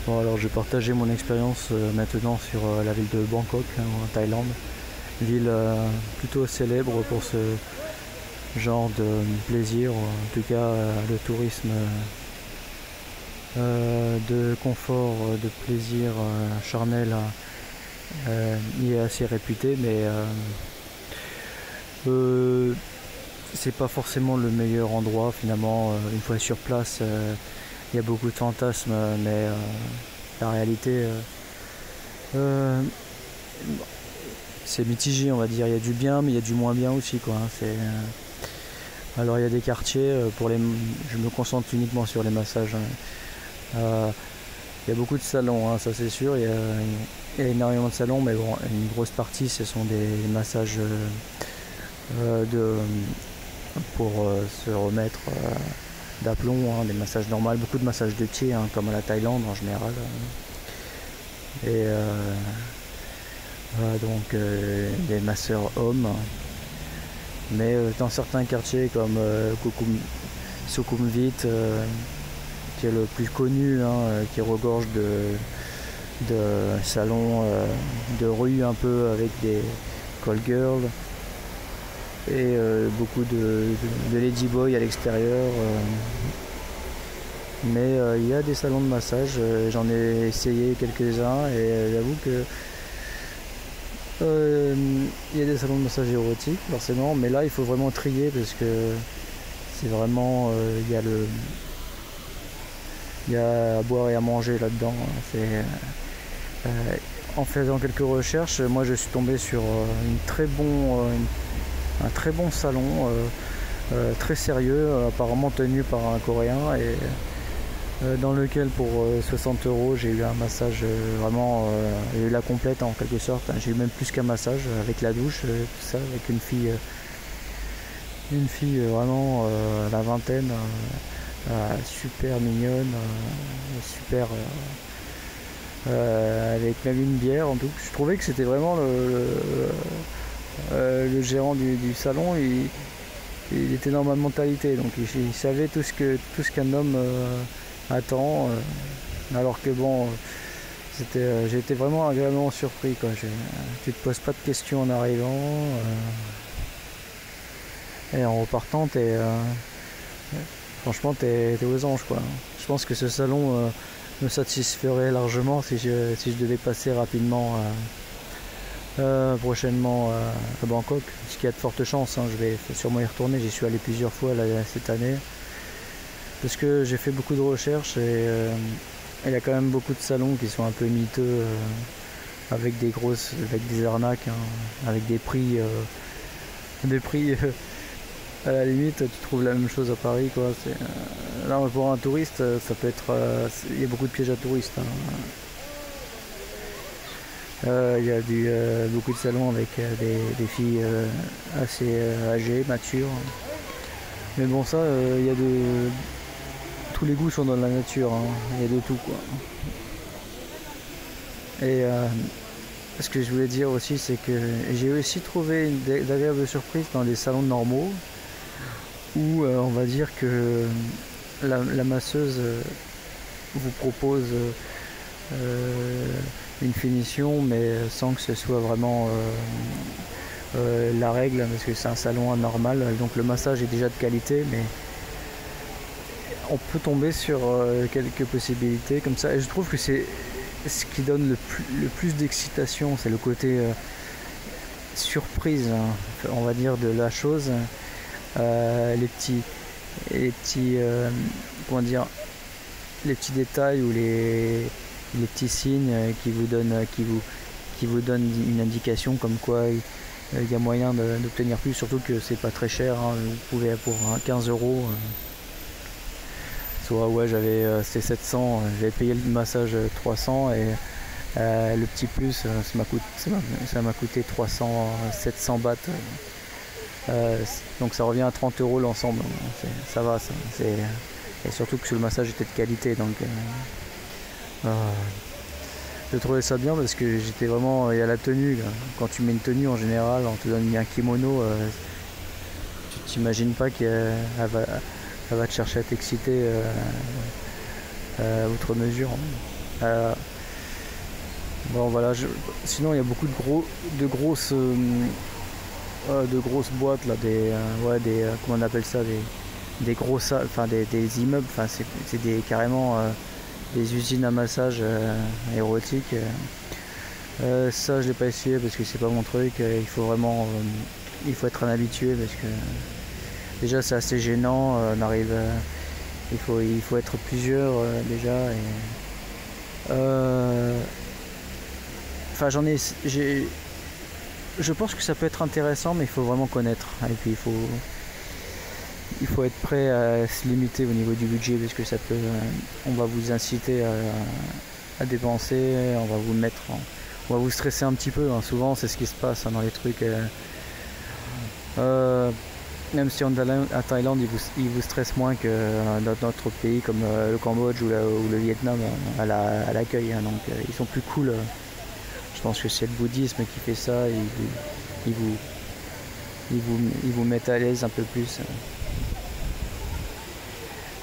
Bon, alors je vais partager mon expérience maintenant sur la ville de Bangkok, hein, en Thaïlande. Ville plutôt célèbre pour ce genre de plaisir, en tout cas le tourisme de confort, de plaisir charnel y est assez réputé, mais c'est pas forcément le meilleur endroit finalement. Une fois sur place, il y a beaucoup de fantasmes, mais la réalité c'est mitigé, on va dire. Il y a du bien, mais il y a du moins bien aussi, quoi. Alors il y a des quartiers je me concentre uniquement sur les massages. Il y a beaucoup de salons, hein, ça c'est sûr. Il y a énormément de salons, mais bon, une grosse partie ce sont des massages pour se remettre d'aplomb, hein, des massages normaux, beaucoup de massages de pieds, hein, comme à la Thaïlande en général. Et voilà, donc des masseurs hommes. Mais dans certains quartiers comme Sukhumvit, qui est le plus connu, hein, qui regorge de salons de rue un peu avec des call girls et beaucoup de ladyboys à l'extérieur. Mais il y a des salons de massage, j'en ai essayé quelques-uns et j'avoue que il y a des salons de massage érotiques forcément, mais là il faut vraiment trier parce que c'est vraiment il y a à boire et à manger là-dedans. En faisant quelques recherches, moi je suis tombé sur un très bon salon, très sérieux, apparemment tenu par un Coréen, et dans lequel pour 60 € j'ai eu un massage vraiment, j'ai eu la complète en quelque sorte. J'ai eu même plus qu'un massage avec la douche, tout ça, avec une fille vraiment à la vingtaine, super mignonne, super avec même une bière en tout. Je trouvais que c'était vraiment le gérant du salon. Il était dans ma mentalité, donc il savait tout ce qu'un homme attend, alors que bon, j'ai été vraiment agréablement surpris, quoi. Tu te poses pas de questions en arrivant, et en repartant franchement t'es aux anges, quoi. Je pense que ce salon me satisferait largement si je devais passer rapidement prochainement à Bangkok, ce qui a de fortes chances, hein. Je vais sûrement y retourner, j'y suis allé plusieurs fois là, cette année, parce que j'ai fait beaucoup de recherches et il y a quand même beaucoup de salons qui sont un peu miteux, avec des arnaques, hein, avec des prix à la limite tu trouves la même chose à Paris, quoi. Là pour un touriste ça peut être, il y a beaucoup de pièges à touristes, hein. Il y a beaucoup de salons avec des filles assez âgées, matures. Mais bon, ça, tous les goûts sont dans la nature, hein. Il y a de tout, quoi. Et ce que je voulais dire aussi, c'est que j'ai aussi trouvé d'agréables surprises dans les salons normaux, où on va dire que la masseuse vous propose une finition, mais sans que ce soit vraiment la règle, parce que c'est un salon anormal, donc le massage est déjà de qualité, mais on peut tomber sur quelques possibilités comme ça, et je trouve que c'est ce qui donne le plus d'excitation, c'est le côté surprise, hein, on va dire, de la chose. Les petits comment dire, les petits détails ou les petits signes qui vous donnent une indication comme quoi il y a moyen d'obtenir plus, surtout que c'est pas très cher, hein. Vous pouvez pour 15 € soit, ouais, c'était 700, j'avais payé le massage 300 et le petit plus ça m'a coûté 700 bahts, donc ça revient à 30 € l'ensemble. Ça va, ça. Et surtout que le massage était de qualité, donc je trouvais ça bien, parce que j'étais vraiment, il y a la tenue là. Quand tu mets une tenue en général, on te donne un kimono, tu t'imagines pas qu'elle va te chercher à t'exciter outre mesure. Bon voilà, sinon il y a beaucoup de grosses boîtes là, comment on appelle ça, des gros salles, enfin des immeubles, enfin c'est carrément des usines à massage érotique. Ça je l'ai pas essayé parce que c'est pas mon truc. Il faut être un habitué parce que déjà c'est assez gênant. Il faut être plusieurs déjà. Enfin je pense que ça peut être intéressant, mais il faut vraiment connaître. Et puis il faut être prêt à se limiter au niveau du budget parce que on va vous inciter à dépenser, on va vous stresser un petit peu. Hein. Souvent c'est ce qui se passe dans les trucs. Même si à Thaïlande ils vous stressent moins que dans notre pays comme le Cambodge ou le Vietnam à l'accueil. Hein. Donc ils sont plus cool. Je pense que c'est le bouddhisme qui fait ça. Ils vous mettent à l'aise un peu plus.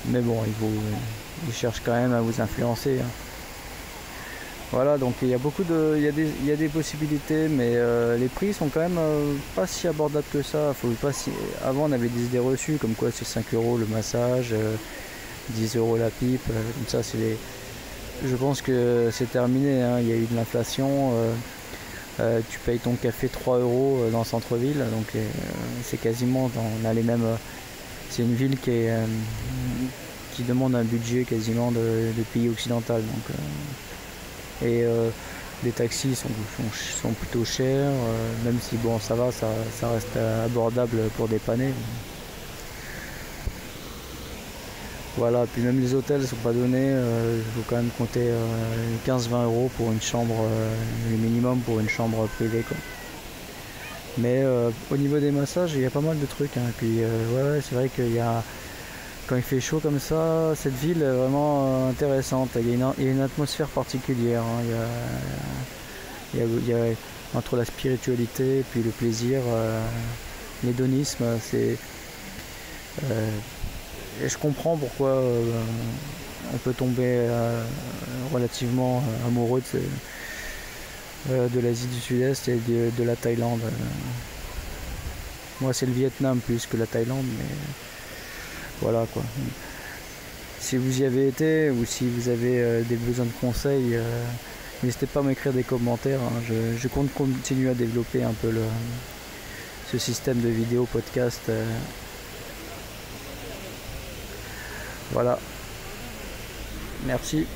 Mais bon, ils cherchent quand même à vous influencer. Hein. Voilà, donc il y a des possibilités, mais les prix sont quand même pas si abordables que ça. Avant on avait des idées reçues, comme quoi c'est 5 € le massage, 10 € la pipe, comme ça je pense que c'est terminé, hein. Il y a eu de l'inflation, tu payes ton café 3 € dans le centre-ville, donc c'est quasiment on a les mêmes. C'est une ville qui demande un budget quasiment de pays occidental. Donc, les taxis sont plutôt chers, même si bon ça va, ça reste abordable pour dépanner. Voilà, puis même les hôtels ne sont pas donnés, il faut quand même compter 15-20 € pour une chambre, le minimum pour une chambre privée quoi. Mais au niveau des massages, il y a pas mal de trucs. Hein. Puis ouais, c'est vrai quand il fait chaud comme ça, cette ville est vraiment intéressante. Il y a une atmosphère particulière. Hein. Il y a entre la spiritualité et puis le plaisir, l'hédonisme, et je comprends pourquoi on peut tomber relativement amoureux de l'Asie du Sud-Est et de la Thaïlande. Moi c'est le Vietnam plus que la Thaïlande, mais voilà quoi. Si vous y avez été ou si vous avez des besoins de conseils, n'hésitez pas à m'écrire des commentaires. Hein. Je compte continuer à développer un peu ce système de vidéo podcast. Voilà. Merci.